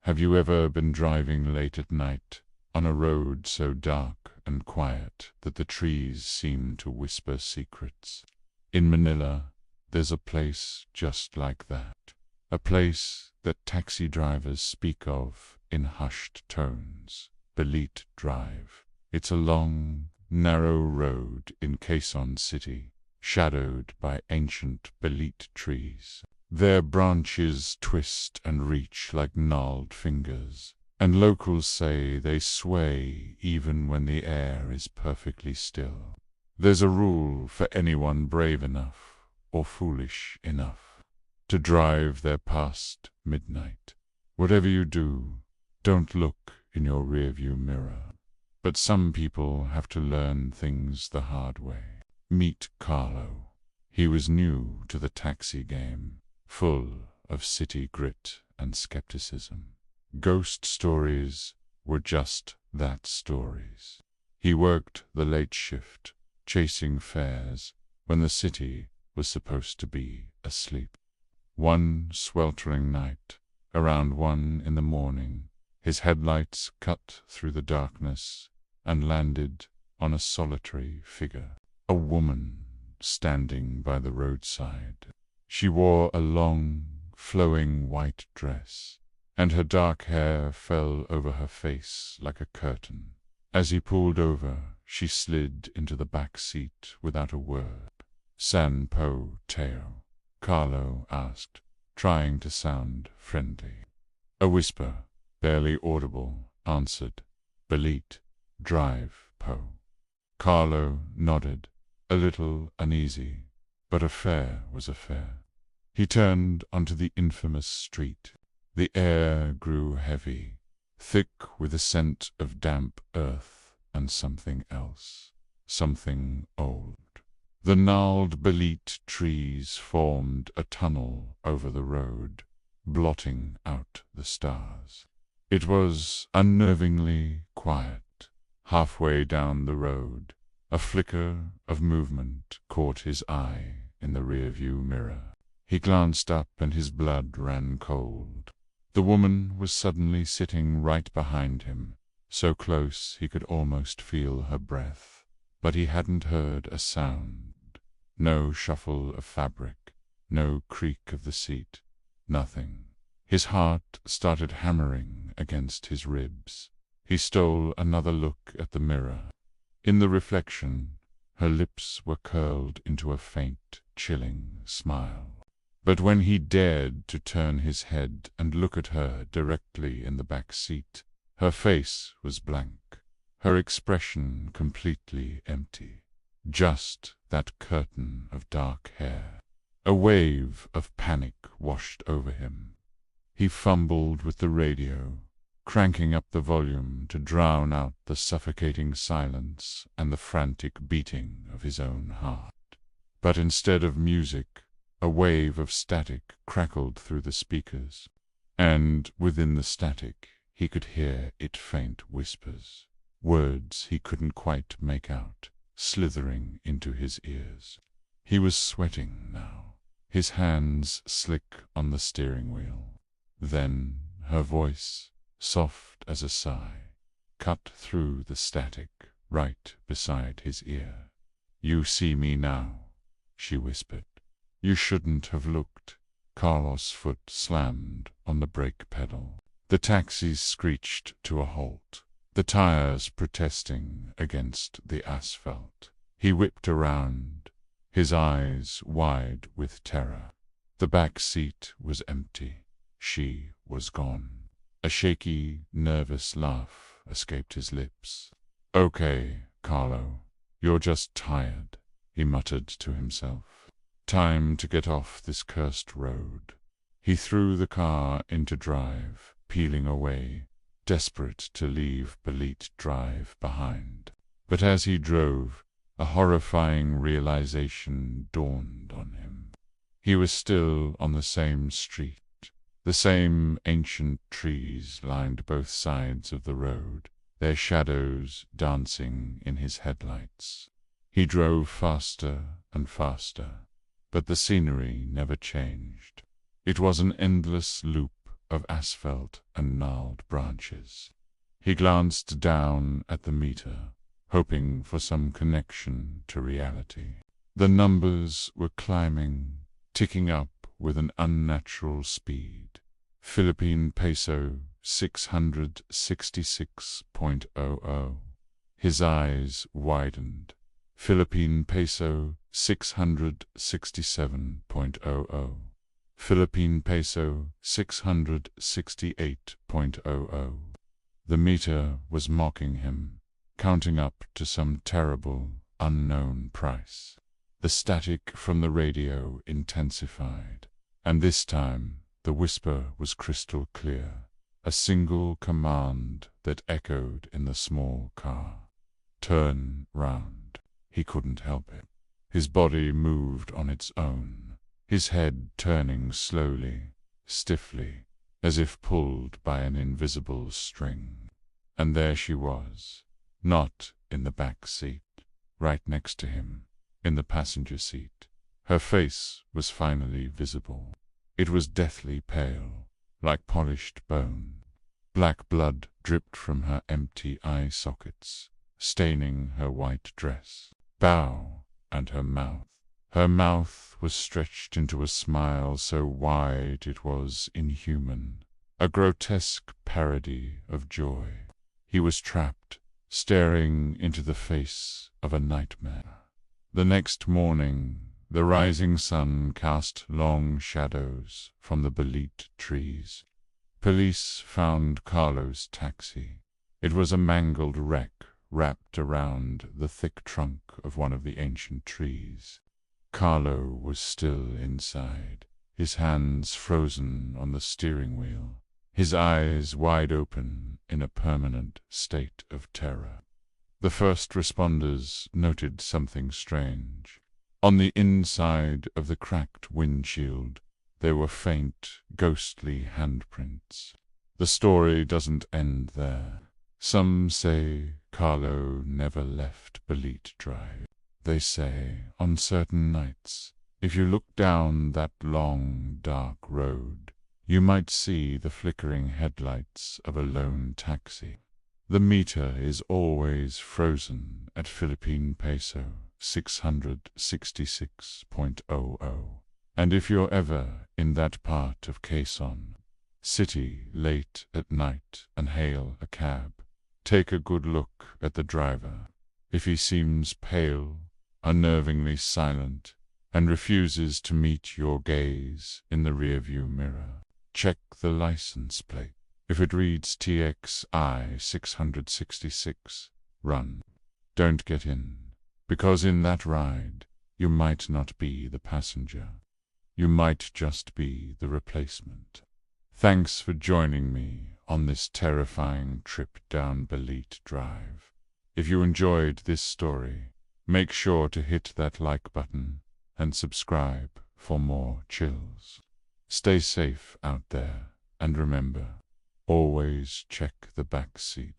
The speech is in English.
Have you ever been driving late at night on a road so dark and quiet that the trees seem to whisper secrets? In Manila, there's a place just like that. A place that taxi drivers speak of in hushed tones. Balete Drive. It's a long, narrow road in Quezon City, shadowed by ancient Balete trees. Their branches twist and reach like gnarled fingers, and locals say they sway even when the air is perfectly still. There's a rule for anyone brave enough or foolish enough to drive there past midnight. Whatever you do, don't look in your rearview mirror. But some people have to learn things the hard way. Meet Carlo. He was new to the taxi game, full of city grit and skepticism. Ghost stories were just that, stories. He worked the late shift, chasing fares when the city was supposed to be asleep. One sweltering night, around 1 in the morning, his headlights cut through the darkness and landed on a solitary figure, a woman standing by the roadside. She wore a long, flowing white dress, and her dark hair fell over her face like a curtain. As he pulled over, she slid into the back seat without a word. "San Po Teo?" Carlo asked, trying to sound friendly. A whisper, barely audible, answered, "Balete Drive, Po." Carlo nodded, a little uneasy, but a fare was a fare. He turned onto the infamous street. The air grew heavy, thick with the scent of damp earth and something else, something old. The gnarled Balete trees formed a tunnel over the road, blotting out the stars. It was unnervingly quiet. Halfway down the road, a flicker of movement caught his eye in the rearview mirror. He glanced up and his blood ran cold. The woman was suddenly sitting right behind him, so close he could almost feel her breath. But he hadn't heard a sound. No shuffle of fabric, no creak of the seat, nothing. His heart started hammering against his ribs. He stole another look at the mirror. In the reflection, her lips were curled into a faint, chilling smile. But when he dared to turn his head and look at her directly in the back seat, her face was blank, her expression completely empty. Just that curtain of dark hair. A wave of panic washed over him. He fumbled with the radio, cranking up the volume to drown out the suffocating silence and the frantic beating of his own heart. But instead of music, a wave of static crackled through the speakers, and within the static he could hear it faint whispers, words he couldn't quite make out, slithering into his ears. He was sweating now, his hands slick on the steering wheel. Then her voice, soft as a sigh, cut through the static right beside his ear. "You see me now," she whispered. "You shouldn't have looked." Carlos' foot slammed on the brake pedal. The taxi screeched to a halt, the tires protesting against the asphalt. He whipped around, his eyes wide with terror. The back seat was empty. She was gone. A shaky, nervous laugh escaped his lips. "Okay, Carlo, you're just tired," he muttered to himself. "Time to get off this cursed road." He threw the car into drive, peeling away, desperate to leave Balete Drive behind. But as he drove, a horrifying realization dawned on him. He was still on the same street. The same ancient trees lined both sides of the road, their shadows dancing in his headlights. He drove faster and faster, but the scenery never changed. It was an endless loop of asphalt and gnarled branches. He glanced down at the meter, hoping for some connection to reality. The numbers were climbing, ticking up with an unnatural speed. Philippine peso 666.00. His eyes widened. Philippine peso 667.00. Philippine peso 668.00. The meter was mocking him, counting up to some terrible, unknown price. The static from the radio intensified, and this time the whisper was crystal clear, a single command that echoed in the small car. Turn round. He couldn't help it. His body moved on its own, his head turning slowly, stiffly, as if pulled by an invisible string. And there she was, not in the back seat, right next to him, in the passenger seat. Her face was finally visible. It was deathly pale, like polished bone. Black blood dripped from her empty eye sockets, staining her white dress, bow, and her mouth. Her mouth was stretched into a smile so wide it was inhuman, a grotesque parody of joy. He was trapped, staring into the face of a nightmare. The next morning, the rising sun cast long shadows from the Balete trees. Police found Carlo's taxi. It was a mangled wreck wrapped around the thick trunk of one of the ancient trees. Carlo was still inside, his hands frozen on the steering wheel, his eyes wide open in a permanent state of terror. The first responders noted something strange. On the inside of the cracked windshield, there were faint, ghostly handprints. The story doesn't end there. Some say Carlo never left Balete Drive. They say, on certain nights, if you look down that long, dark road, you might see the flickering headlights of a lone taxi. The meter is always frozen at Philippine peso 666.00. And if you're ever in that part of Quezon City late at night and hail a cab, take a good look at the driver. If he seems pale, unnervingly silent, and refuses to meet your gaze in the rearview mirror, check the license plate. If it reads TXI 666, run. Don't get in, because in that ride, you might not be the passenger. You might just be the replacement. Thanks for joining me on this terrifying trip down Balete Drive. If you enjoyed this story, make sure to hit that like button and subscribe for more chills. Stay safe out there, and remember, always check the back seat.